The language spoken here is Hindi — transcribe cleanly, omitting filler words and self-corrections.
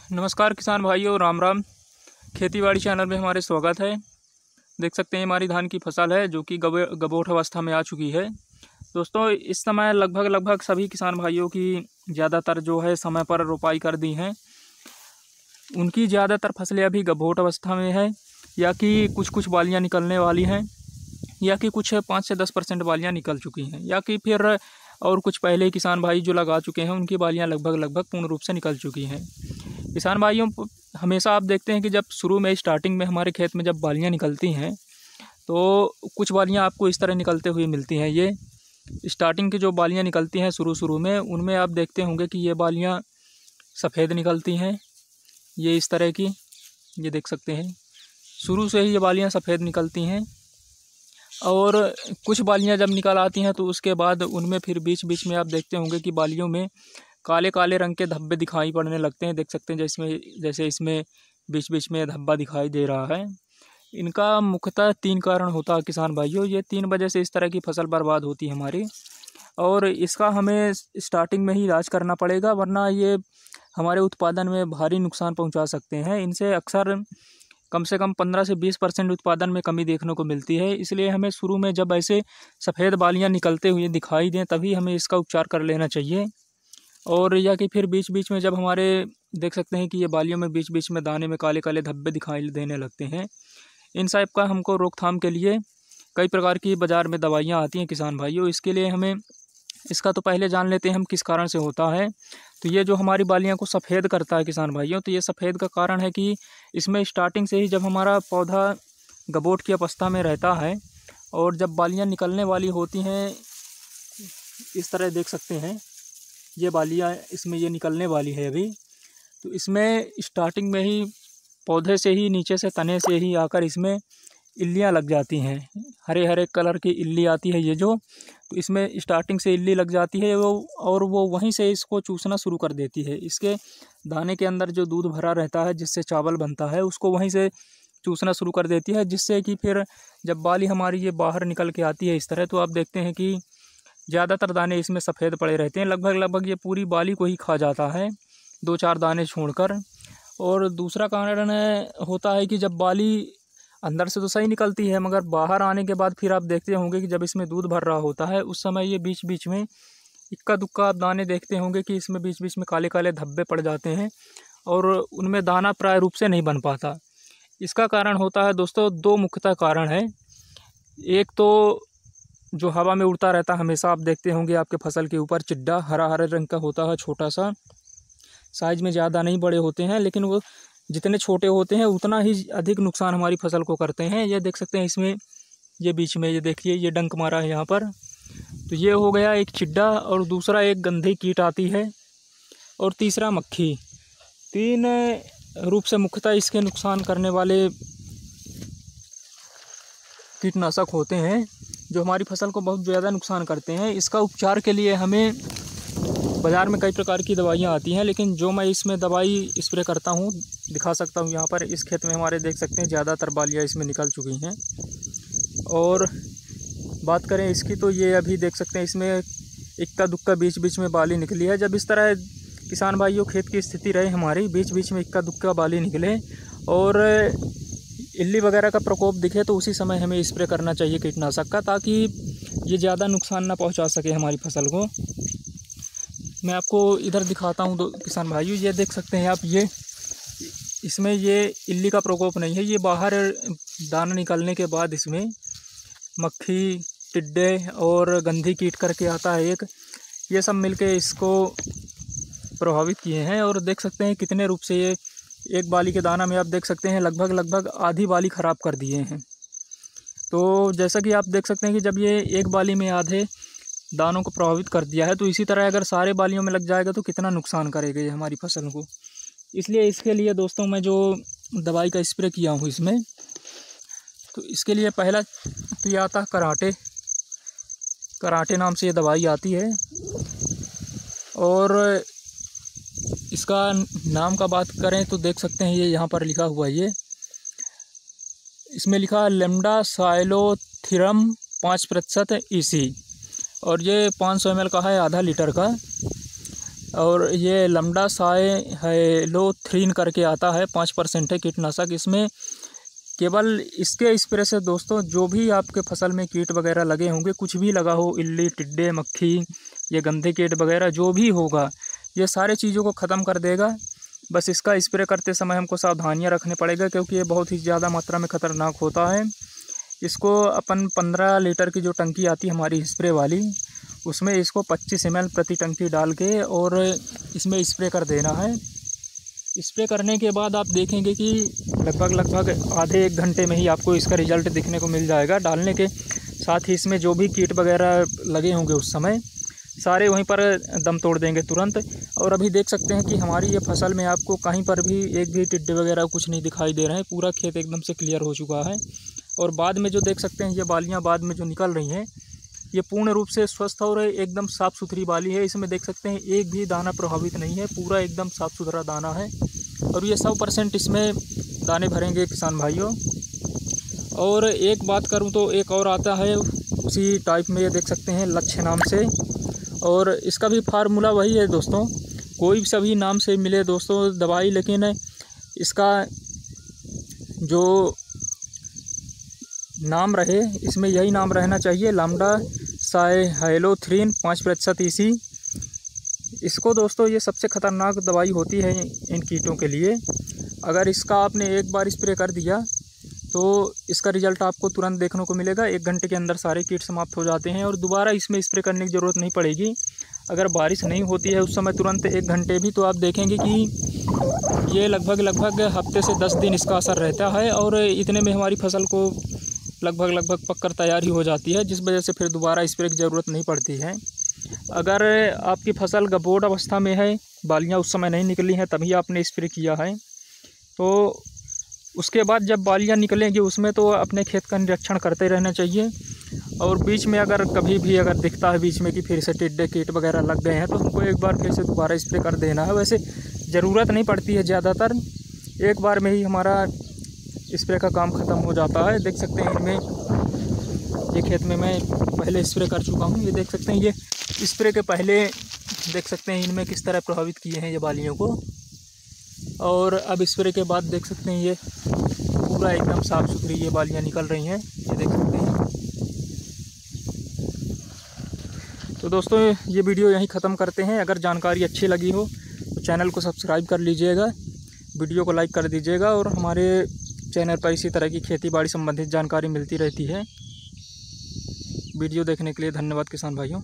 नमस्कार किसान भाइयों, राम राम। खेतीबाड़ी चैनल में हमारे स्वागत है। देख सकते हैं हमारी धान की फसल है जो कि गबोठ अवस्था में आ चुकी है। दोस्तों, इस समय लगभग सभी किसान भाइयों की ज़्यादातर जो है समय पर रोपाई कर दी हैं। उनकी ज़्यादातर फसलें अभी गबोठ अवस्था में है, या कि कुछ बालियाँ निकलने वाली हैं, या कि कुछ 5 से 10% बालियाँ निकल चुकी हैं, या कि फिर और कुछ पहले किसान भाई जो लगा चुके हैं उनकी बालियाँ लगभग पूर्ण रूप से निकल चुकी हैं। किसान भाइयों, हमेशा आप देखते हैं कि जब शुरू में स्टार्टिंग में हमारे खेत में जब बालियाँ निकलती हैं तो कुछ बालियाँ आपको इस तरह निकलते हुए मिलती हैं। ये स्टार्टिंग की जो बालियाँ निकलती हैं शुरू में, उनमें आप देखते होंगे कि ये बालियाँ सफ़ेद निकलती हैं। ये इस तरह की, ये देख सकते हैं शुरू से ही ये बालियाँ सफ़ेद निकलती हैं। और कुछ बालियाँ जब निकल आती हैं तो उसके बाद उनमें फिर बीच बीच में आप देखते होंगे कि बालियों में काले काले रंग के धब्बे दिखाई पड़ने लगते हैं। देख सकते हैं जैसे इसमें बीच बीच में धब्बा दिखाई दे रहा है। इनका मुख्यतः 3 कारण होता है किसान भाइयों। ये 3 वजह से इस तरह की फसल बर्बाद होती है हमारी, और इसका हमें स्टार्टिंग में ही इलाज करना पड़ेगा, वरना ये हमारे उत्पादन में भारी नुकसान पहुंचा सकते हैं। इनसे अक्सर कम से कम 15 से 20% उत्पादन में कमी देखने को मिलती है। इसलिए हमें शुरू में जब ऐसे सफ़ेद बालियाँ निकलते हुए दिखाई दें तभी हमें इसका उपचार कर लेना चाहिए। और या कि फिर बीच बीच में जब हमारे देख सकते हैं कि ये बालियों में बीच बीच में दाने में काले काले धब्बे दिखाई देने लगते हैं, इन सब का हमको रोकथाम के लिए कई प्रकार की बाज़ार में दवाइयाँ आती हैं किसान भाइयों। इसके लिए हमें इसका तो पहले जान लेते हैं हम किस कारण से होता है। तो ये जो हमारी बालियाँ को सफ़ेद करता है किसान भाइयों, तो ये सफ़ेद का कारण है कि इसमें स्टार्टिंग से ही जब हमारा पौधा गबोठ की अवस्था में रहता है और जब बालियाँ निकलने वाली होती हैं, इस तरह देख सकते हैं ये बालियाँ इसमें ये निकलने वाली है अभी। तो इसमें स्टार्टिंग में ही पौधे से ही नीचे से तने से ही आकर इसमें इल्लियाँ लग जाती हैं। हरे हरे कलर की इल्ली आती है ये जो, तो इसमें स्टार्टिंग से इल्ली लग जाती है वो वहीं से इसको चूसना शुरू कर देती है। इसके दाने के अंदर जो दूध भरा रहता है जिससे चावल बनता है उसको वहीं से चूसना शुरू कर देती है, जिससे कि फिर जब बाली हमारी ये बाहर निकल के आती है इस तरह, तो आप देखते हैं कि ज़्यादातर दाने इसमें सफ़ेद पड़े रहते हैं। लगभग ये पूरी बाली को ही खा जाता है, 2-4 दाने छोड़कर। और दूसरा कारण होता है कि जब बाली अंदर से तो सही निकलती है, मगर बाहर आने के बाद फिर आप देखते होंगे कि जब इसमें दूध भर रहा होता है उस समय ये बीच बीच में इक्का दुक्का आप दाने देखते होंगे कि इसमें बीच बीच में काले काले धब्बे पड़ जाते हैं और उनमें दाना प्राय रूप से नहीं बन पाता। इसका कारण होता है दोस्तों 2 मुख्यतः कारण है। एक तो जो हवा में उड़ता रहता है हमेशा, आप देखते होंगे आपके फसल के ऊपर चिड्डा हरा हरे रंग का होता है, छोटा सा साइज में, ज़्यादा नहीं बड़े होते हैं, लेकिन वो जितने छोटे होते हैं उतना ही अधिक नुकसान हमारी फसल को करते हैं। ये देख सकते हैं इसमें ये बीच में ये देखिए ये डंक मारा है यहाँ पर। तो ये हो गया एक चिड्डा, और दूसरा एक गंधी कीट आती है, और तीसरा मक्खी। 3 रूप से मुख्यतः इसके नुकसान करने वाले कीटनाशक होते हैं जो हमारी फसल को बहुत ज़्यादा नुकसान करते हैं। इसका उपचार के लिए हमें बाज़ार में कई प्रकार की दवाइयाँ आती हैं, लेकिन जो मैं इसमें दवाई स्प्रे करता हूँ दिखा सकता हूँ यहाँ पर। इस खेत में हमारे देख सकते हैं ज़्यादातर बालियाँ इसमें निकल चुकी हैं। और बात करें इसकी तो ये अभी देख सकते हैं इसमें इक्का दुक्का बीच बीच में बाली निकली है। जब इस तरह किसान भाइयों खेत की स्थिति रहे हमारी, बीच बीच में इक्का दुक्का बाली निकले और इल्ली वगैरह का प्रकोप दिखे, तो उसी समय हमें स्प्रे करना चाहिए कीटनाशक का, ताकि ये ज़्यादा नुकसान ना पहुँचा सके हमारी फसल को। मैं आपको इधर दिखाता हूँ किसान भाइयों, ये देख सकते हैं आप, ये इसमें ये इल्ली का प्रकोप नहीं है, ये बाहर दाना निकलने के बाद इसमें मक्खी, टिड्डे और गंधी कीट करके आता है एक, ये सब मिलके इसको प्रभावित किए हैं। और देख सकते हैं कितने रूप से ये एक बाली के दाना में आप देख सकते हैं लगभग आधी बाली ख़राब कर दिए हैं। तो जैसा कि आप देख सकते हैं कि जब ये एक बाली में आधे दानों को प्रभावित कर दिया है, तो इसी तरह अगर सारे बालियों में लग जाएगा तो कितना नुकसान करेगा ये हमारी फसल को। इसलिए इसके लिए दोस्तों मैं जो दवाई का स्प्रे किया हूँ इसमें, तो इसके लिए पहला तो ये आता है कराटे नाम से ये दवाई आती है। और इसका नाम का बात करें तो देख सकते हैं ये यहाँ पर लिखा हुआ है, ये इसमें लिखा है लेम्डासाइलोथ्रियम 5% EC, और ये 500 ml का है, आधा लीटर का। और ये लैम्डा साइलोथ्रीन करके आता है, 5% है कीटनाशक। इसमें केवल इसके स्प्रे से दोस्तों जो भी आपके फसल में कीट वगैरह लगे होंगे, कुछ भी लगा हो, इल्ली, टिड्डे, मक्खी, ये गंदे कीट वगैरह जो भी होगा, ये सारे चीज़ों को ख़त्म कर देगा। बस इसका स्प्रे करते समय हमको सावधानियां रखने पड़ेगा, क्योंकि ये बहुत ही ज़्यादा मात्रा में ख़तरनाक होता है। इसको अपन 15 लीटर की जो टंकी आती है हमारी स्प्रे वाली, उसमें इसको 25 ml प्रति टंकी डाल के और इसमें स्प्रे कर देना है। स्प्रे करने के बाद आप देखेंगे कि लगभग आधे 1 घंटे में ही आपको इसका रिज़ल्ट दिखने को मिल जाएगा। डालने के साथ ही इसमें जो भी कीट वगैरह लगे होंगे उस समय सारे वहीं पर दम तोड़ देंगे तुरंत। और अभी देख सकते हैं कि हमारी ये फसल में आपको कहीं पर भी एक भी टिड्डे वगैरह कुछ नहीं दिखाई दे रहे हैं। पूरा खेत एकदम से क्लियर हो चुका है। और बाद में जो देख सकते हैं ये बालियाँ बाद में जो निकल रही हैं, ये पूर्ण रूप से स्वस्थ और एकदम साफ़ सुथरी बाली है। इसमें देख सकते हैं एक भी दाना प्रभावित नहीं है, पूरा एकदम साफ़ सुथरा दाना है। और ये 100% इसमें दाने भरेंगे किसान भाइयों। और एक बात करूं तो एक और आता है उसी टाइप में, ये देख सकते हैं लक्ष्य नाम से, और इसका भी फार्मूला वही है दोस्तों। कोई सभी नाम से मिले दोस्तों दवाई, लेकिन इसका जो नाम रहे इसमें यही नाम रहना चाहिए, लैम्डा साइलोथ्रीन 5% EC। इसको दोस्तों ये सबसे ख़तरनाक दवाई होती है इन कीटों के लिए। अगर इसका आपने एक बार स्प्रे कर दिया तो इसका रिज़ल्ट आपको तुरंत देखने को मिलेगा। 1 घंटे के अंदर सारे कीट समाप्त हो जाते हैं और दोबारा इसमें स्प्रे करने की ज़रूरत नहीं पड़ेगी। अगर बारिश नहीं होती है उस समय तुरंत 1 घंटे भी, तो आप देखेंगे कि ये लगभग हफ्ते से 10 दिन इसका असर रहता है। और इतने में हमारी फसल को लगभग पककर तैयार ही हो जाती है, जिस वजह से फिर दोबारा स्प्रे की ज़रूरत नहीं पड़ती है। अगर आपकी फसल गबोट अवस्था में है, बालियाँ उस समय नहीं निकली हैं, तभी आपने स्प्रे किया है, तो उसके बाद जब बालियाँ निकलेंगी उसमें तो अपने खेत का निरीक्षण करते रहना चाहिए। और बीच में अगर कभी भी अगर दिखता है बीच में कि फिर से टिड्डे कीट वगैरह लग गए हैं, तो हमको एक बार फिर से दोबारा स्प्रे कर देना है। वैसे ज़रूरत नहीं पड़ती है ज़्यादातर, एक बार में ही हमारा स्प्रे का काम ख़त्म हो जाता है। देख सकते हैं इनमें, ये खेत में मैं पहले स्प्रे कर चुका हूँ। ये देख सकते हैं, ये स्प्रे के पहले देख सकते हैं इनमें किस तरह प्रभावित किए हैं ये बालियों को। और अब स्प्रे के बाद देख सकते हैं ये पूरा एकदम साफ़ सुथरी ये बालियाँ निकल रही हैं, ये देख सकते हैं। तो दोस्तों ये वीडियो यहीं ख़त्म करते हैं। अगर जानकारी अच्छी लगी हो तो चैनल को सब्सक्राइब कर लीजिएगा, वीडियो को लाइक कर दीजिएगा। और हमारे चैनल पर इसी तरह की खेती बाड़ी संबंधित जानकारी मिलती रहती है। वीडियो देखने के लिए धन्यवाद किसान भाइयों।